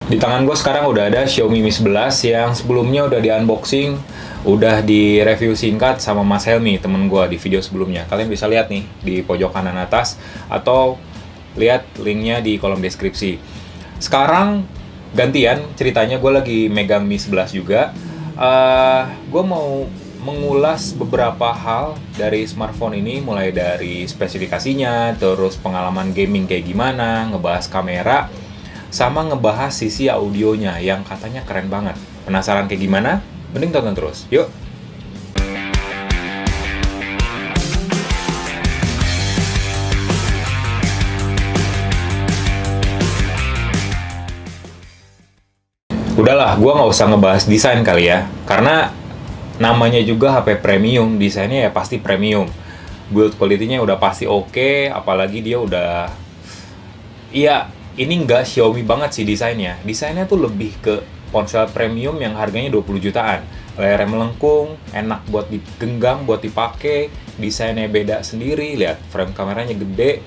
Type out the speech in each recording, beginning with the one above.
Di tangan gue sekarang udah ada Xiaomi Mi 11 yang sebelumnya udah di unboxing, udah di review singkat sama Mas Helmi, temen gue di video sebelumnya. Kalian bisa lihat nih di pojok kanan atas atau lihat linknya di kolom deskripsi. Sekarang gantian ceritanya, gue lagi megang Mi 11 juga. Gue mau mengulas beberapa hal dari smartphone ini, mulai dari spesifikasinya, terus pengalaman gaming kayak gimana, ngebahas kamera, sama ngebahas sisi audionya yang katanya keren banget. Penasaran kayak gimana? Mending tonton terus. Yuk! Udahlah, gue nggak usah ngebahas desain kali ya. Karena namanya juga HP premium, desainnya ya pasti premium. Build quality-nya udah pasti oke, apalagi dia udah... Iya, ini nggak Xiaomi banget sih desainnya. Desainnya tuh lebih ke ponsel premium yang harganya 20 jutaan. Layarnya melengkung, enak buat digenggam, buat dipakai. Desainnya beda sendiri, lihat frame kameranya gede.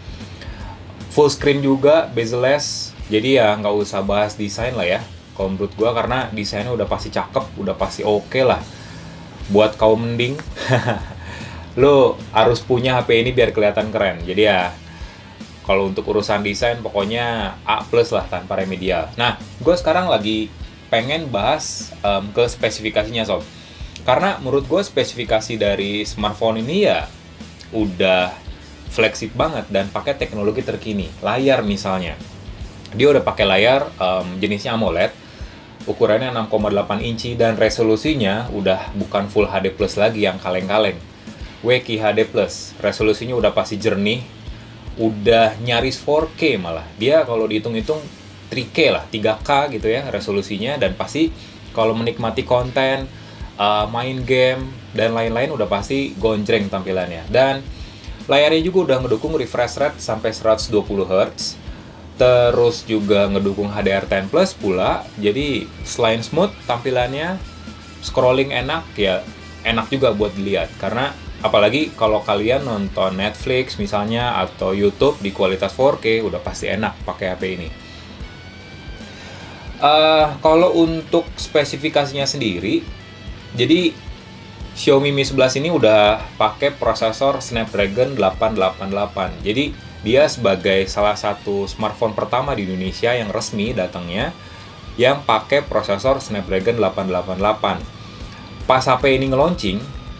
Full screen juga, bezel-less. Jadi ya nggak usah bahas desain lah ya. Kalau menurut gua, karena desainnya udah pasti cakep, udah pasti oke lah. Buat kaum mending, lo harus punya HP ini biar kelihatan keren. Jadi ya, kalau untuk urusan desain pokoknya A+ lah tanpa remedial. Nah, gue sekarang lagi pengen bahas ke spesifikasinya sob. Karena menurut gue spesifikasi dari smartphone ini ya udah flagship banget dan pakai teknologi terkini. Layar misalnya, dia udah pakai layar jenisnya AMOLED, ukurannya 6,8 inci dan resolusinya udah bukan Full HD Plus lagi yang kaleng-kaleng. QHD Plus, resolusinya udah pasti jernih, udah nyaris 4K malah. Dia kalau dihitung-hitung 3K lah, 3K gitu ya resolusinya, dan pasti kalau menikmati konten, main game dan lain-lain udah pasti gonjreng tampilannya. Dan layarnya juga udah ngedukung refresh rate sampai 120 Hz. Terus juga ngedukung HDR10 Plus pula. Jadi selain smooth tampilannya, scrolling enak ya, enak juga buat dilihat. Karena apalagi kalau kalian nonton Netflix misalnya atau YouTube di kualitas 4K, udah pasti enak pakai HP ini. Kalau untuk spesifikasinya sendiri, jadi Xiaomi Mi 11 ini udah pakai prosesor Snapdragon 888. Jadi dia sebagai salah satu smartphone pertama di Indonesia yang resmi datangnya yang pakai prosesor Snapdragon 888. Pas HP ini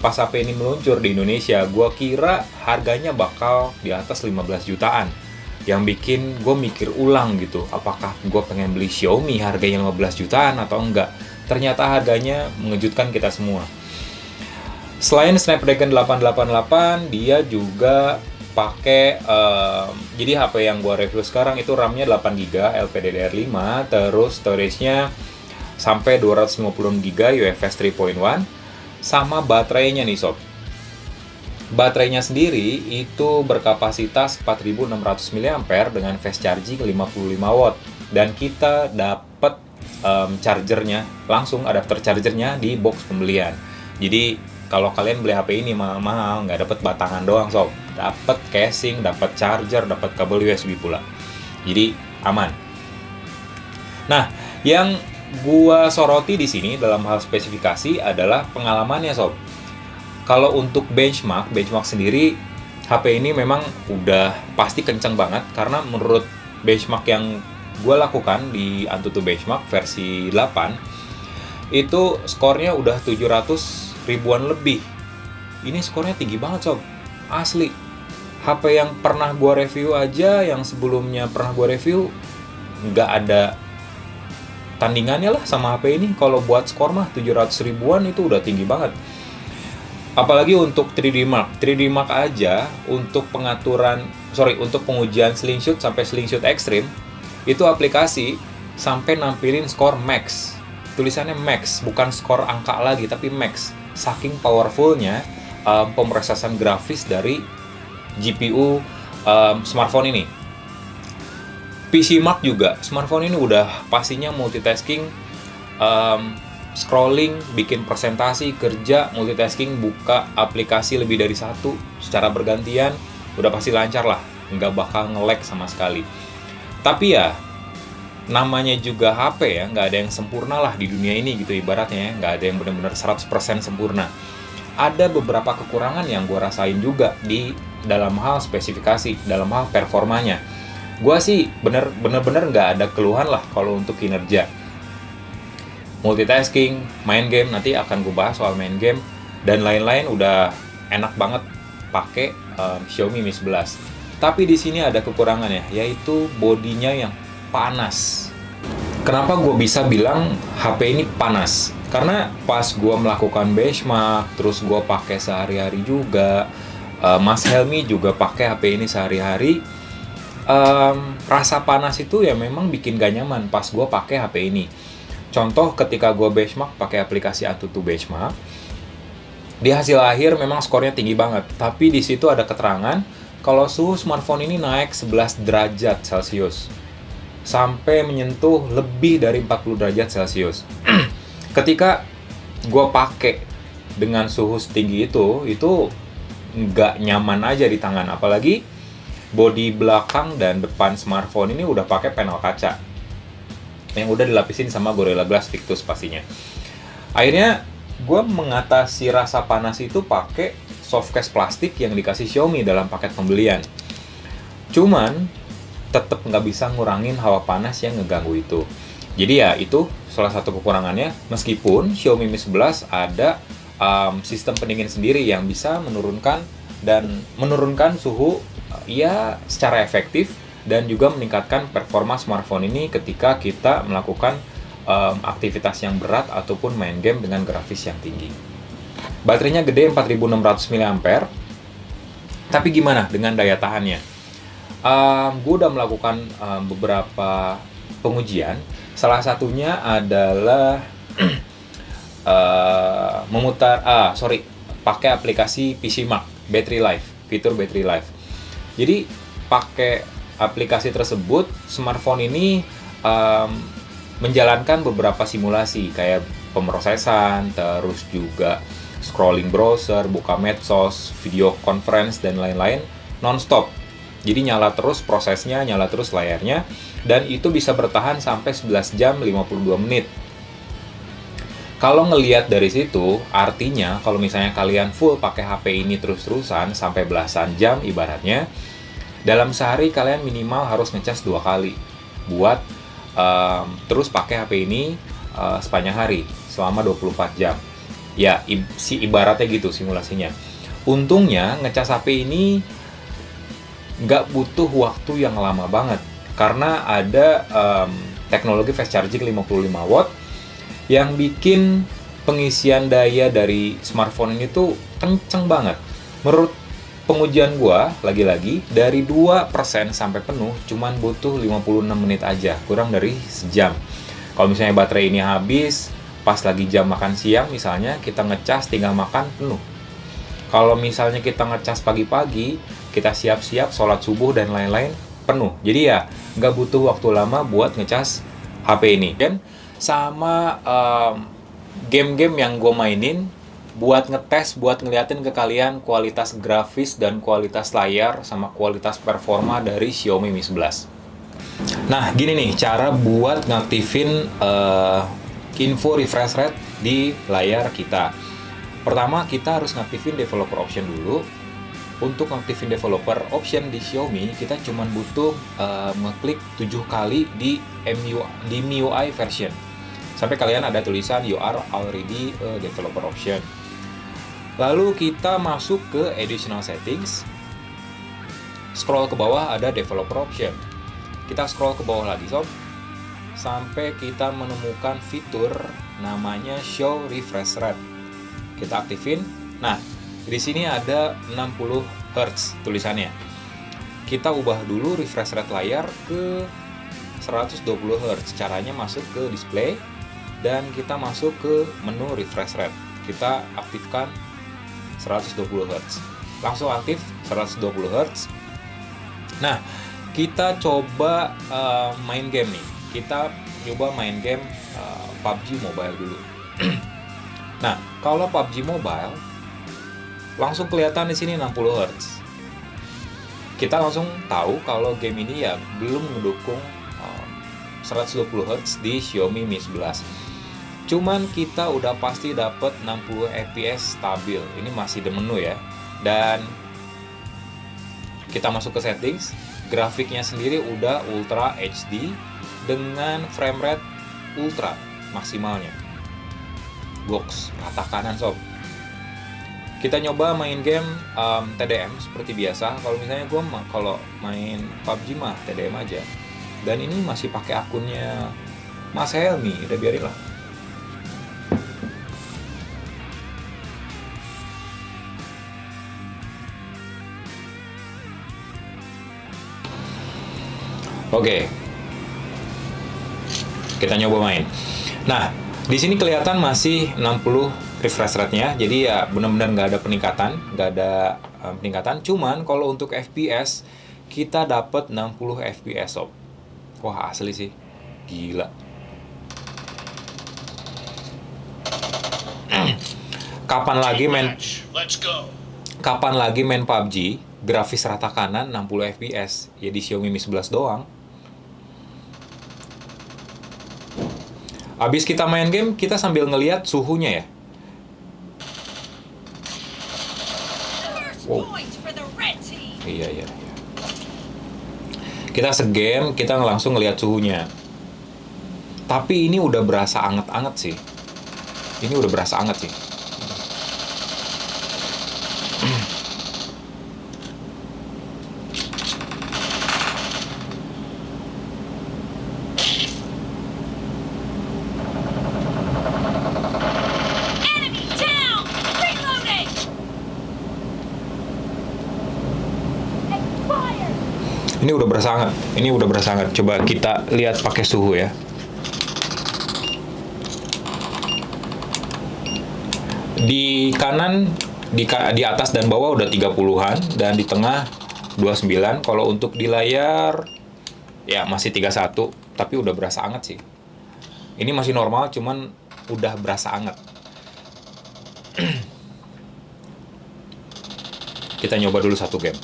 pas HP ini meluncur di Indonesia, gue kira harganya bakal di atas 15 jutaan. Yang bikin gue mikir ulang gitu, apakah gue pengen beli Xiaomi harganya 15 jutaan atau enggak. Ternyata harganya mengejutkan kita semua. Selain Snapdragon 888, dia juga pakai, jadi HP yang gue review sekarang itu RAM-nya 8GB LPDDR5, terus storage-nya sampai 256GB UFS 3.1, sama baterainya nih sob. Baterainya sendiri itu berkapasitas 4600 mAh dengan fast charging 55 watt, dan kita dapat chargernya langsung, adapter chargernya di box pembelian. Jadi kalau kalian beli HP ini mahal-mahal, nggak dapat batangan doang sob, dapat casing, dapat charger, dapat kabel USB pula. Jadi aman. Nah, yang gua soroti di sini dalam hal spesifikasi adalah pengalamannya sob. Kalau untuk benchmark sendiri, HP ini memang udah pasti kenceng banget, karena menurut benchmark yang gue lakukan di Antutu Benchmark versi 8, itu skornya udah 700 ribuan lebih. Ini skornya tinggi banget sob, asli. HP yang pernah gue review aja, yang sebelumnya pernah gue review, nggak ada tandingannya lah sama HP ini. Kalau buat skor mah 700 ribuan itu udah tinggi banget. Apalagi untuk 3D Mark aja, untuk untuk pengujian slingshot sampai slingshot ekstrim, itu aplikasi sampai nampilin skor max. Tulisannya max, bukan skor angka lagi, tapi max. Saking powerfulnya pemrosesan grafis dari GPU smartphone ini. PC Mark juga, smartphone ini udah pastinya multitasking, scrolling, bikin presentasi, kerja, multitasking, buka aplikasi lebih dari satu secara bergantian, udah pasti lancar lah, nggak bakal nge-lag sama sekali. Tapi ya, namanya juga HP ya, nggak ada yang sempurna lah di dunia ini gitu ibaratnya ya, nggak ada yang benar-benar 100% sempurna. Ada beberapa kekurangan yang gue rasain juga di dalam hal spesifikasi, dalam hal performanya. Gue sih bener-bener nggak ada keluhan lah kalau untuk kinerja. Multitasking, main game, nanti akan gue bahas soal main game, dan lain-lain udah enak banget pakai Xiaomi Mi 11. Tapi di sini ada kekurangannya, yaitu bodinya yang panas. Kenapa gue bisa bilang HP ini panas? Karena pas gue melakukan benchmark, terus gue pakai sehari-hari juga, Mas Helmi juga pakai HP ini sehari-hari, rasa panas itu ya memang bikin gak nyaman pas gue pakai HP ini. Contoh ketika gue benchmark pakai aplikasi AnTuTu Benchmark, di hasil akhir memang skornya tinggi banget, tapi di situ ada keterangan kalau suhu smartphone ini naik 11 derajat Celcius. Sampai menyentuh lebih dari 40 derajat Celcius. Ketika gue pakai dengan suhu setinggi itu nggak nyaman aja di tangan. Apalagi bodi belakang dan depan smartphone ini udah pakai panel kaca yang udah dilapisin sama Gorilla Glass Victus pastinya. Akhirnya gue mengatasi rasa panas itu pakai softcase plastik yang dikasih Xiaomi dalam paket pembelian. Cuman tetap nggak bisa ngurangin hawa panas yang ngeganggu itu. Jadi ya itu salah satu kekurangannya, meskipun Xiaomi Mi 11 ada sistem pendingin sendiri yang bisa menurunkan suhu ya secara efektif, dan juga meningkatkan performa smartphone ini ketika kita melakukan aktivitas yang berat ataupun main game dengan grafis yang tinggi. Baterainya gede 4600 mAh, tapi gimana dengan daya tahannya? Gue udah melakukan beberapa pengujian. Salah satunya adalah pakai aplikasi PC Mark Battery Life, fitur Battery Life. Jadi pakai aplikasi tersebut, smartphone ini menjalankan beberapa simulasi kayak pemrosesan, terus juga scrolling browser, buka medsos, video conference, dan lain-lain non-stop. Jadi nyala terus prosesnya, nyala terus layarnya, dan itu bisa bertahan sampai 11 jam 52 menit. Kalau ngelihat dari situ, artinya kalau misalnya kalian full pakai HP ini terus-terusan sampai belasan jam ibaratnya, dalam sehari kalian minimal harus ngecas 2 kali buat terus pakai HP ini sepanjang hari selama 24 jam. Ya, ibaratnya gitu simulasinya. Untungnya ngecas HP ini nggak butuh waktu yang lama banget, karena ada teknologi fast charging 55 watt yang bikin pengisian daya dari smartphone ini tuh kenceng banget. Menurut pengujian gua, lagi-lagi dari 2% sampai penuh cuman butuh 56 menit aja, kurang dari sejam. Kalau misalnya baterai ini habis pas lagi jam makan siang misalnya, kita ngecas tinggal makan penuh. Kalau misalnya kita ngecas pagi-pagi, kita siap-siap sholat subuh dan lain-lain, penuh. Jadi ya nggak butuh waktu lama buat ngecas HP ini. Dan sama game-game yang gue mainin, buat ngetes, buat ngeliatin ke kalian kualitas grafis dan kualitas layar sama kualitas performa dari Xiaomi Mi 11. Nah, gini nih cara buat ngaktifin info refresh rate di layar kita. Pertama, kita harus ngaktifin developer option dulu. Untuk ngaktifin developer option di Xiaomi, kita cuma butuh ngeklik 7 kali di MIUI version. Sampai kalian ada tulisan you are already a developer option. Lalu kita masuk ke additional settings. Scroll ke bawah ada developer option. Kita scroll ke bawah lagi sob, sampai kita menemukan fitur namanya show refresh rate. Kita aktifin. Nah, di sini ada 60 Hz tulisannya. Kita ubah dulu refresh rate layar ke 120 Hz. Caranya masuk ke display dan kita masuk ke menu refresh rate. Kita aktifkan 120 Hz. Langsung aktif 120 Hz. Nah, kita coba main game nih. Kita coba main game PUBG Mobile dulu. Nah, kalau PUBG Mobile langsung kelihatan di sini 60 Hz. Kita langsung tahu kalau game ini ya belum mendukung 120 Hz di Xiaomi Mi 11. Cuman kita udah pasti dapat 60 fps stabil. Ini masih di menu ya. Dan kita masuk ke settings, grafiknya sendiri udah Ultra HD dengan frame rate ultra maksimalnya. Box rata kanan sob. Kita nyoba main game TDM seperti biasa. Kalau misalnya gue kalau main PUBG mah TDM aja. Dan ini masih pakai akunnya Mas Helmi, udah biarin lah. Oke. Kita nyoba main. Nah, di sini kelihatan masih 60 refresh rate-nya. Jadi ya benar-benar nggak ada peningkatan, Cuman kalau untuk FPS kita dapat 60 FPS sob. Wah, asli sih. Gila. Kapan lagi main PUBG grafis rata kanan 60 fps ya di Xiaomi Mi 11 doang. Abis kita main game, kita sambil ngelihat suhunya ya. Wow. Iya. Kita segame, kita langsung ngelihat suhunya. Tapi ini udah berasa anget-anget sih. Ini udah berasa anget sih. Ini udah berasa hangat. Coba kita lihat pakai suhu ya. Di kanan, di atas dan bawah udah 30-an dan di tengah 29. Kalau untuk di layar ya masih 31, tapi udah berasa hangat sih. Ini masih normal, cuman udah berasa hangat. Kita nyoba dulu satu game.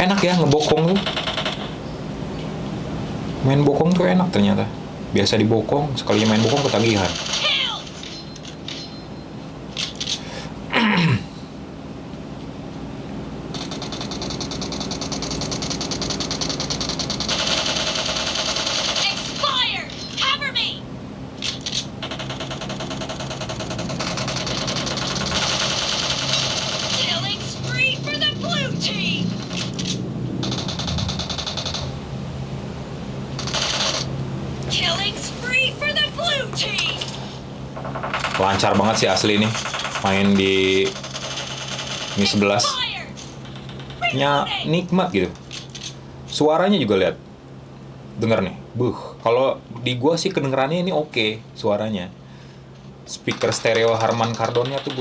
Enak ya ngebokong tuh. Main bokong tuh enak ternyata. Biasa dibokong, sekali main bokong ketagihan. Lancar banget sih asli nih main di Mi 11 nya nikmat gitu. Suaranya juga lihat, denger nih, kalau di gua sih kedengerannya ini oke suaranya. Speaker stereo Harman Kardonnya tuh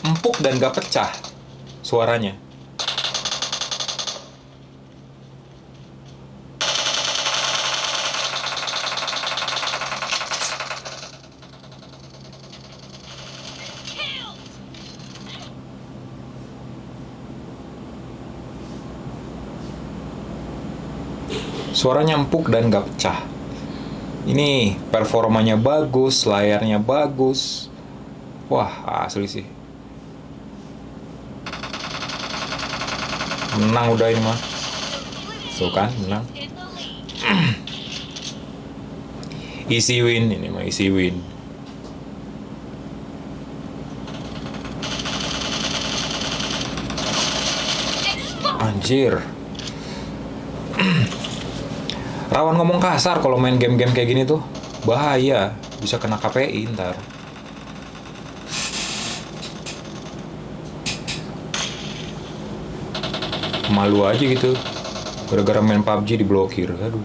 empuk dan gak pecah suaranya. Suaranya empuk dan gak pecah. Ini performanya bagus, layarnya bagus. Wah, asli sih. Menang udah ini mah. Tuh kan, menang. Easy win, ini mah easy win. Anjir. Rawan ngomong kasar kalau main game-game kayak gini tuh. Bahaya, bisa kena KPI ntar. Malu aja gitu. Gara-gara main PUBG diblokir. Aduh.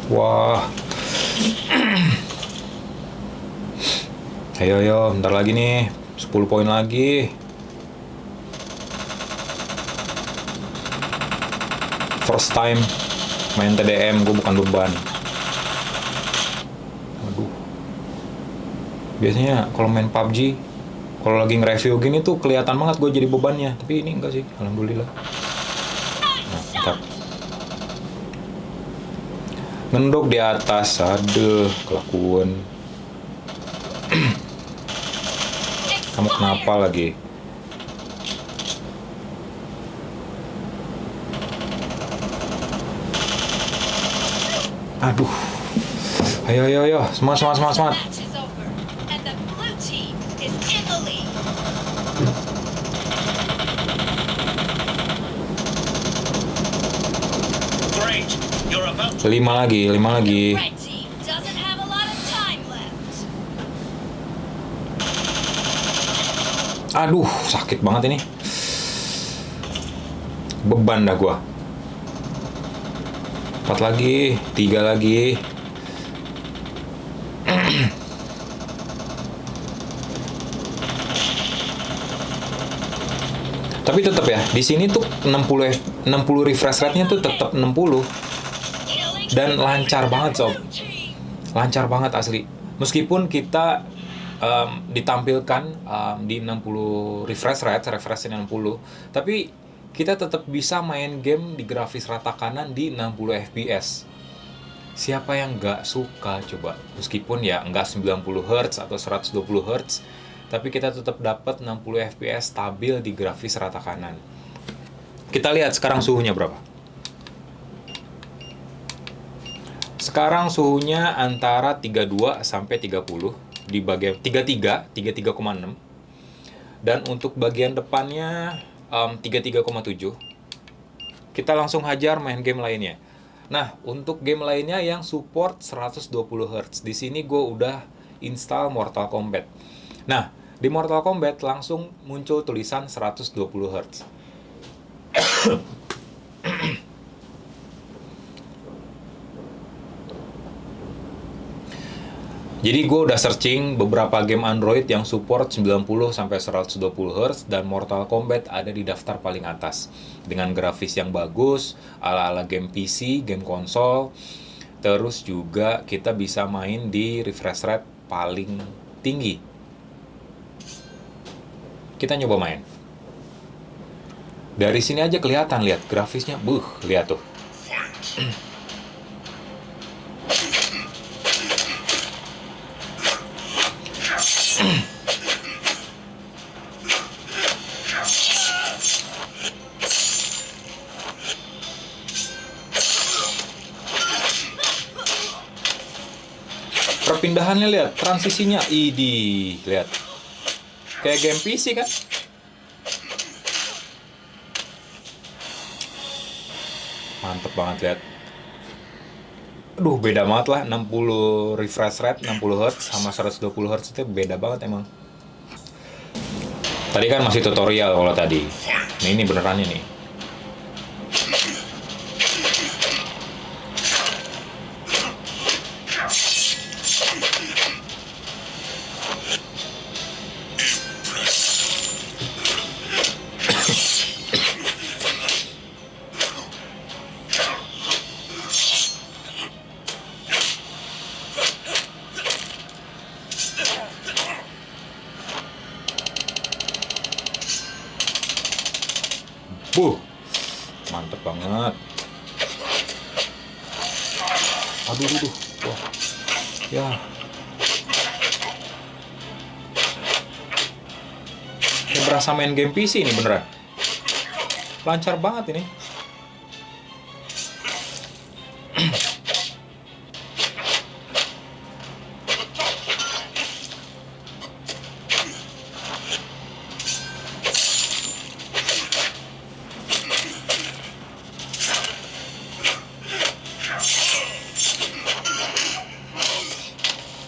Wah. Ayo, ayo, bentar lagi nih. 10 poin lagi. First time main TDM, gue bukan beban. Aduh. Biasanya kalau main PUBG, kalau lagi nge-review gini tuh kelihatan banget gue jadi bebannya. Tapi ini enggak sih, alhamdulillah. Nah, bentar. Ngendok di atas, aduh, kelakuan. Kamu kenapa lagi? Aduh. Ayo, ayo, ayo. Semangat, semangat, semangat, semangat. Lima lagi, lima lagi. Aduh, sakit banget ini. Beban dah gua. 4 lagi, 3 lagi. Tapi tetap ya, di sini tuh 60 refresh rate-nya tuh tetap 60. Dan lancar banget, sob. Lancar banget asli. Meskipun kita ditampilkan di 60 refresh 60, tapi kita tetap bisa main game di grafis rata kanan di 60 fps. Siapa yang nggak suka coba? Meskipun ya nggak 90 Hz atau 120 Hz, tapi kita tetap dapat 60 fps stabil di grafis rata kanan. Kita lihat sekarang suhunya berapa. Sekarang suhunya antara 32 sampai 30 di bagian 33,6. Dan untuk bagian depannya 33,7. Kita langsung hajar main game lainnya. Nah, untuk game lainnya yang support 120 Hz. Di sini gue udah install Mortal Kombat. Nah, di Mortal Kombat langsung muncul tulisan 120 Hz. Jadi gue udah searching beberapa game Android yang support 90 sampai 120 Hz dan Mortal Kombat ada di daftar paling atas dengan grafis yang bagus, ala-ala game PC, game konsol. Terus juga kita bisa main di refresh rate paling tinggi. Kita nyoba main. Dari sini aja kelihatan, lihat grafisnya, lihat tuh. Perpindahannya lihat, transisinya, lihat. Kayak game PC kan? Mantep banget, lihat. Aduh, beda banget lah, 60 refresh rate, 60 Hz sama 120 Hz itu beda banget emang. Tadi kan masih tutorial kalau tadi. Nah, ini benerannya nih. Mantep banget. Aduh. Wah. Ya. Kayak berasa main game PC ini beneran. Lancar banget ini.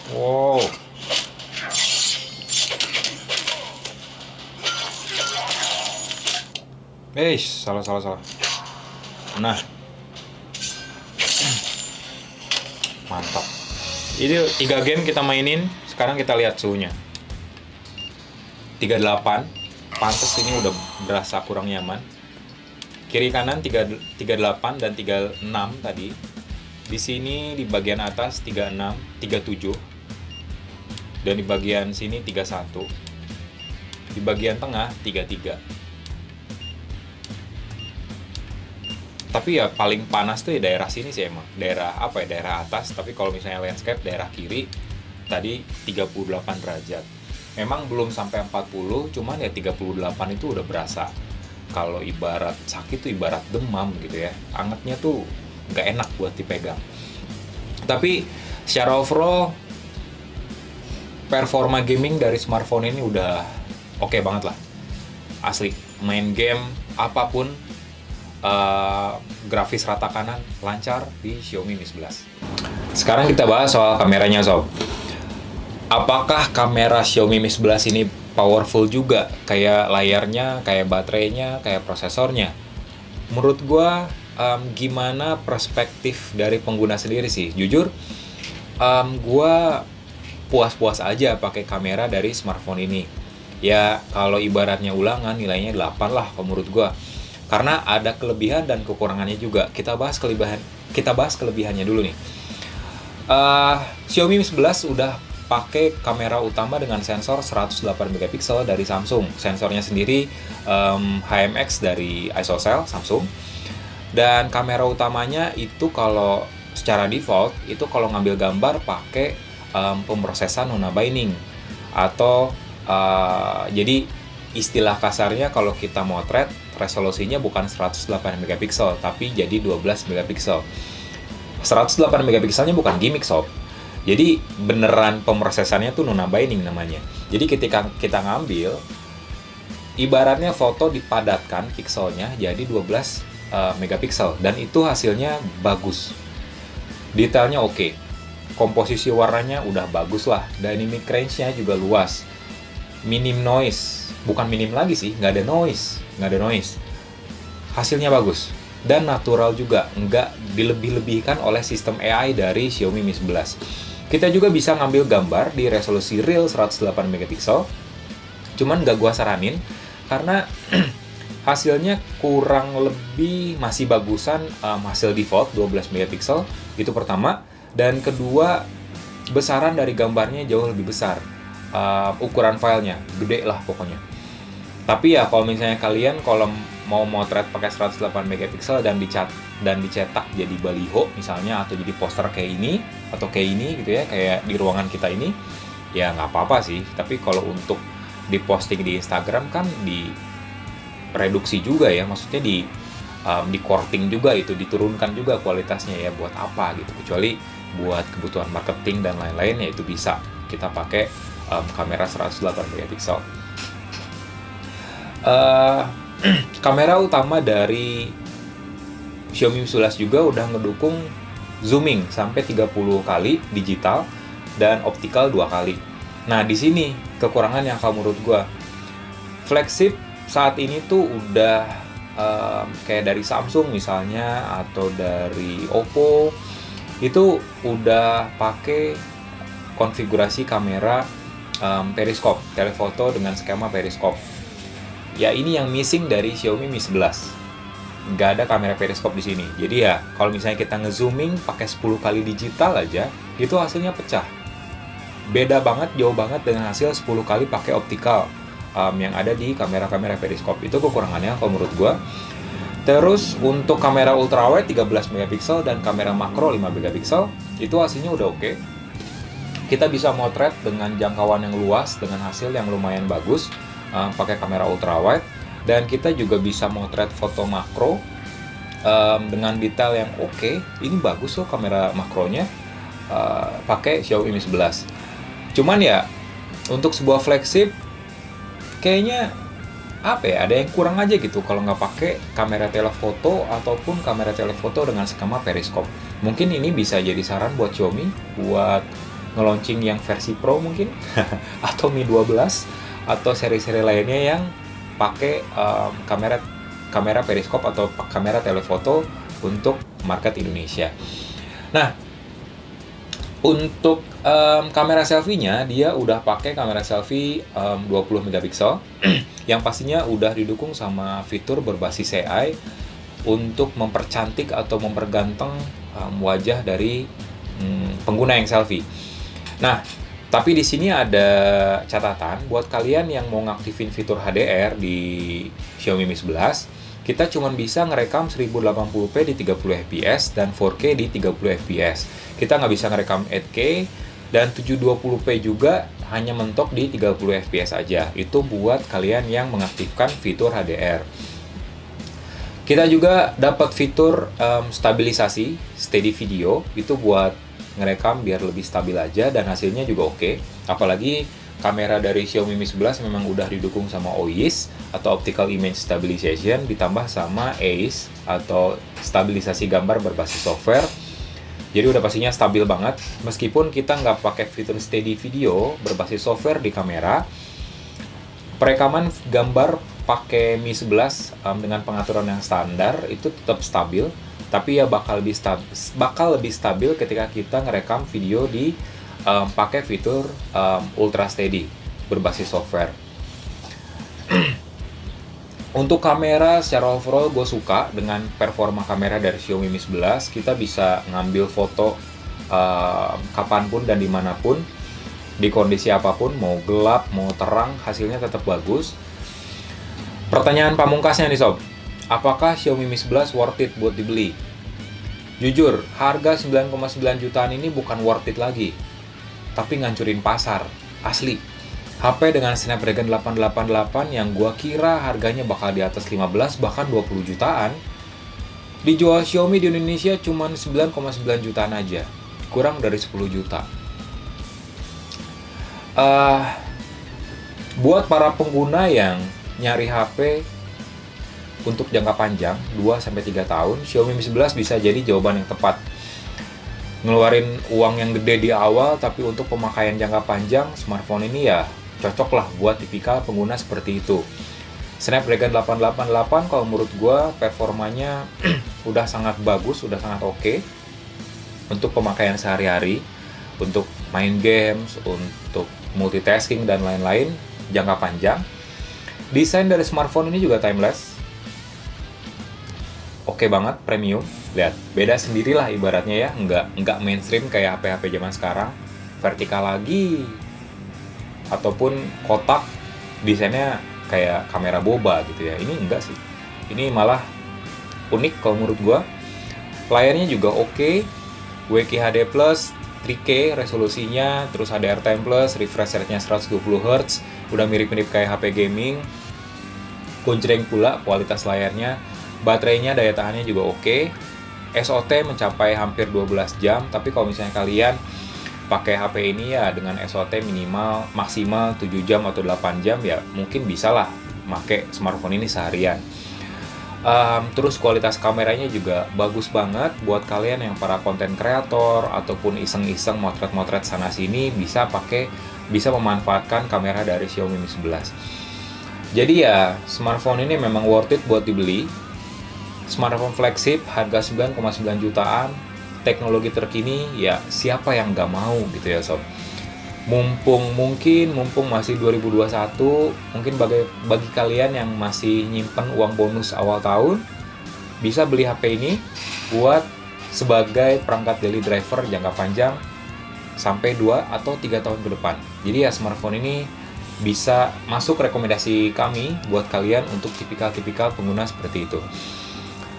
Wow. Salah. Nah. Mantap. Ini 3 game kita mainin, sekarang kita lihat suhunya. 38. Pantes ini udah berasa kurang nyaman. Kiri kanan 38 dan 36 tadi. Di sini di bagian atas 36, 37. Dan di bagian sini 31. Di bagian tengah 33. Tapi ya paling panas tuh ya daerah sini sih emang. Daerah apa ya? Daerah atas, tapi kalau misalnya landscape daerah kiri tadi 38 derajat. Memang belum sampai 40, cuman ya 38 itu udah berasa. Kalau ibarat sakit tuh ibarat demam gitu ya. Angetnya tuh nggak enak buat dipegang. Tapi secara overall performa gaming dari smartphone ini udah oke banget lah. Asli, main game apapun grafis rata kanan lancar di Xiaomi Mi 11. Sekarang kita bahas soal kameranya sob. Apakah kamera Xiaomi Mi 11 ini powerful juga kayak layarnya, kayak baterainya, kayak prosesornya? Menurut gua gimana perspektif dari pengguna sendiri sih? Jujur gua puas-puas aja pakai kamera dari smartphone ini. Ya kalau ibaratnya ulangan nilainya 8 lah kalau menurut gua. Karena ada kelebihan dan kekurangannya juga. Kita bahas kelebihannya dulu nih. Xiaomi Mi 11 udah pakai kamera utama dengan sensor 108 megapiksel dari Samsung. Sensornya sendiri HMX dari ISOCELL Samsung. Dan kamera utamanya itu kalau secara default itu kalau ngambil gambar pakai pemrosesan Nona Binding atau jadi istilah kasarnya kalau kita motret resolusinya bukan 108 megapiksel tapi jadi 12 megapiksel. 108 megapikselnya bukan gimmick sob. Jadi beneran pemrosesannya tuh Nona Binding namanya. Jadi ketika kita ngambil ibaratnya foto dipadatkan pikselnya jadi 12 megapiksel dan itu hasilnya bagus. Detailnya oke. Komposisi warnanya udah bagus lah. Dynamic range-nya juga luas. Minim noise. Bukan minim lagi sih, nggak ada noise. Hasilnya bagus. Dan natural juga, nggak dilebih-lebihkan oleh sistem AI dari Xiaomi Mi 11. Kita juga bisa ngambil gambar di resolusi real 108 megapiksel. Cuman nggak gua saranin, karena hasilnya kurang lebih masih bagusan hasil default 12 megapiksel, itu pertama. Dan kedua, besaran dari gambarnya jauh lebih besar. Ukuran filenya gede lah pokoknya. Tapi ya kalau misalnya kalian kalau mau motret pakai 108 megapiksel dan dicetak jadi baliho misalnya atau jadi poster kayak ini atau kayak ini gitu ya, kayak di ruangan kita ini, ya nggak apa-apa sih. Tapi kalau untuk diposting di Instagram kan direduksi juga ya, maksudnya di courting juga, itu diturunkan juga kualitasnya ya, buat apa gitu. Kecuali buat kebutuhan marketing dan lain-lain ya itu bisa kita pakai kamera 108 megapiksel. Kamera utama dari Xiaomi Mi 11 juga udah ngedukung zooming sampai 30 kali digital dan optical 2 kali. Nah, di sini kekurangan yang kalau menurut gua, flagship saat ini tuh udah kayak dari Samsung misalnya atau dari Oppo itu udah pakai konfigurasi kamera periskop, telefoto dengan skema periskop. Ya ini yang missing dari Xiaomi Mi 11. Nggak ada kamera periskop di sini. Jadi ya kalau misalnya kita ngezooming pakai 10 kali digital aja, itu hasilnya pecah. Beda banget, jauh banget dengan hasil 10 kali pakai optical yang ada di kamera-kamera periskop. Itu kekurangannya kalau menurut gua. Terus untuk kamera ultrawide 13 megapiksel dan kamera makro 5 megapiksel, itu hasilnya udah oke. Kita bisa motret dengan jangkauan yang luas dengan hasil yang lumayan bagus. Pakai kamera ultrawide, dan kita juga bisa motret foto makro dengan detail yang oke. Ini bagus loh kamera makronya pakai Xiaomi Mi 11. Cuman ya untuk sebuah flagship kayaknya apa ya, ada yang kurang aja gitu kalau nggak pakai kamera telefoto ataupun kamera telefoto dengan skema periskop. Mungkin ini bisa jadi saran buat Xiaomi buat nge-launching yang versi Pro mungkin atau Mi 12 atau seri-seri lainnya yang pakai kamera periskop atau kamera telefoto untuk market Indonesia. Nah, Untuk kamera selfie-nya, dia udah pakai kamera selfie 20 megapiksel yang pastinya udah didukung sama fitur berbasis AI untuk mempercantik atau memperganteng wajah dari pengguna yang selfie. Nah, tapi di sini ada catatan buat kalian yang mau ngaktifin fitur HDR di Xiaomi Mi 11, kita cuma bisa ngerekam 1080p di 30 fps dan 4K di 30 fps. Kita nggak bisa ngerekam 8K dan 720p juga hanya mentok di 30 fps aja. Itu buat kalian yang mengaktifkan fitur HDR. Kita juga dapat fitur stabilisasi steady video, itu buat ngerekam biar lebih stabil aja dan hasilnya juga oke. Apalagi kamera dari Xiaomi Mi 11 memang udah didukung sama OIS atau Optical Image Stabilization ditambah sama AIS atau stabilisasi gambar berbasis software. Jadi udah pastinya stabil banget. Meskipun kita nggak pakai fitur steady video berbasis software di kamera, perekaman gambar pakai Mi 11 dengan pengaturan yang standar itu tetap stabil, tapi ya bakal lebih stabil ketika kita ngerekam video di pakai fitur Ultra Steady berbasis software. Untuk kamera secara overall gue suka dengan performa kamera dari Xiaomi Mi 11. Kita bisa ngambil foto kapanpun dan dimanapun, di kondisi apapun, mau gelap, mau terang, hasilnya tetap bagus. Pertanyaan pamungkasnya nih sob, apakah Xiaomi Mi 11 worth it buat dibeli? Jujur, harga 9,9 jutaan ini bukan worth it lagi, tapi ngancurin pasar, asli. HP dengan Snapdragon 888 yang gua kira harganya bakal di atas 15 bahkan 20 jutaan, dijual Xiaomi di Indonesia cuma 9,9 jutaan aja, kurang dari 10 juta. Buat para pengguna yang nyari HP untuk jangka panjang 2-3 tahun, Xiaomi Mi 11 bisa jadi jawaban yang tepat. Ngeluarin uang yang gede di awal, tapi untuk pemakaian jangka panjang, smartphone ini ya cocok lah buat tipikal pengguna seperti itu. Snapdragon 888 kalau menurut gue performanya udah sangat bagus, udah sangat oke untuk pemakaian sehari-hari, untuk main games, untuk multitasking dan lain-lain jangka panjang. Desain dari smartphone ini juga timeless, oke banget, premium. Lihat, beda sendirilah ibaratnya ya, nggak mainstream kayak HP-HP zaman sekarang, vertikal lagi, ataupun kotak, desainnya kayak kamera boba gitu ya. Ini enggak sih, ini malah unik kalau menurut gua. Layarnya juga oke, WQHD+, 3K resolusinya, terus HDR10+, refresh rate-nya 120Hz, udah mirip-mirip kayak HP gaming. Kunjreng pula kualitas layarnya, baterainya, daya tahannya juga oke. SOT mencapai hampir 12 jam, tapi kalau misalnya kalian pakai HP ini ya dengan SOT minimal maksimal 7 jam atau 8 jam ya mungkin bisa lah pakai smartphone ini seharian. Terus kualitas kameranya juga bagus banget buat kalian yang para konten kreator ataupun iseng-iseng motret-motret sana sini bisa memanfaatkan kamera dari Xiaomi Mi 11. Jadi ya smartphone ini memang worth it buat dibeli. Smartphone flagship harga 9,9 jutaan, teknologi terkini, ya siapa yang nggak mau gitu ya sob. Mumpung masih 2021, mungkin bagi kalian yang masih nyimpen uang bonus awal tahun, bisa beli HP ini buat sebagai perangkat daily driver jangka panjang sampai 2 atau 3 tahun ke depan. Jadi ya smartphone ini bisa masuk rekomendasi kami buat kalian untuk tipikal-tipikal pengguna seperti itu.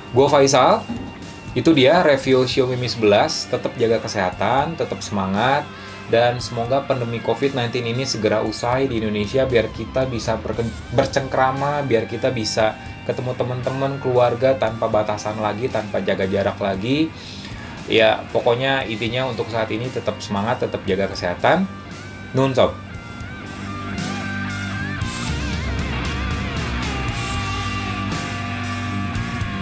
Gua Faisal, itu dia review Xiaomi Mi 11. Tetap jaga kesehatan, tetap semangat, dan semoga pandemi COVID-19 ini segera usai di Indonesia biar kita bisa bercengkrama, biar kita bisa ketemu teman-teman, keluarga tanpa batasan lagi, tanpa jaga jarak lagi. Ya, pokoknya intinya untuk saat ini tetap semangat, tetap jaga kesehatan. Nun sob.